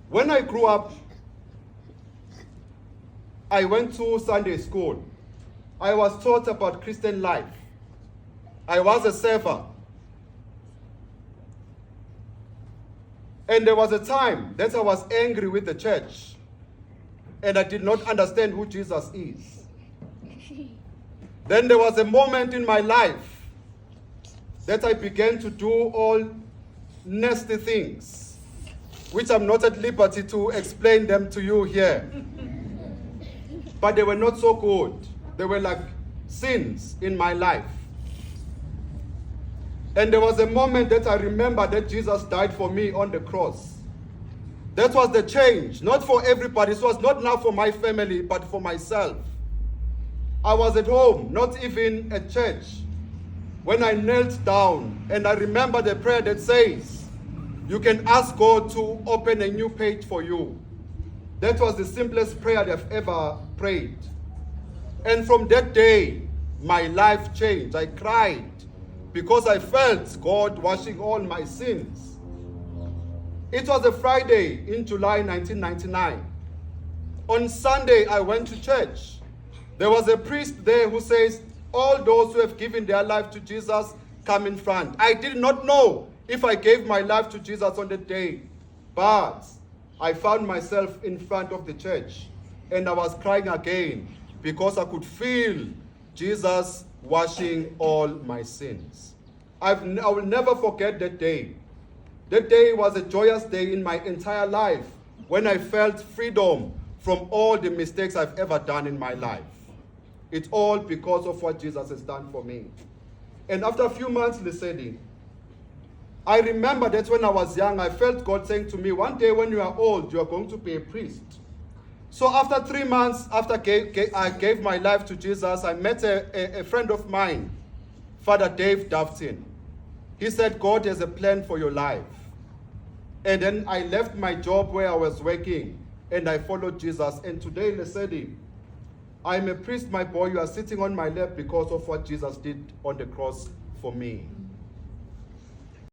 When I grew up, I went to Sunday school. I was taught about Christian life. I was a server. And there was a time that I was angry with the church. And I did not understand who Jesus is. Then there was a moment in my life that I began to do all nasty things, which I'm not at liberty to explain them to you here. But they were not so good. They were like sins in my life. And there was a moment that I remember that Jesus died for me on the cross. That was the change, not for everybody. It was not now for my family, but for myself. I was at home, not even at church, when I knelt down and I remember the prayer that says, you can ask God to open a new page for you. That was the simplest prayer I've ever prayed. And from that day, my life changed. I cried because I felt God washing all my sins. It was a Friday in July 1999. On Sunday, I went to church. There was a priest there who says, all those who have given their life to Jesus, come in front. I did not know if I gave my life to Jesus on that day, but I found myself in front of the church and I was crying again because I could feel Jesus washing all my sins. I will never forget that day. That day was a joyous day in my entire life when I felt freedom from all the mistakes I've ever done in my life. It's all because of what Jesus has done for me. And after a few months listening, I remember that when I was young, I felt God saying to me, one day when you are old, you are going to be a priest. So after 3 months, after I gave my life to Jesus, I met a friend of mine, Father Dave Dufton. He said, God has a plan for your life. And then I left my job where I was working, and I followed Jesus. And today, Lesedi, I'm a priest, my boy. You are sitting on my lap because of what Jesus did on the cross for me.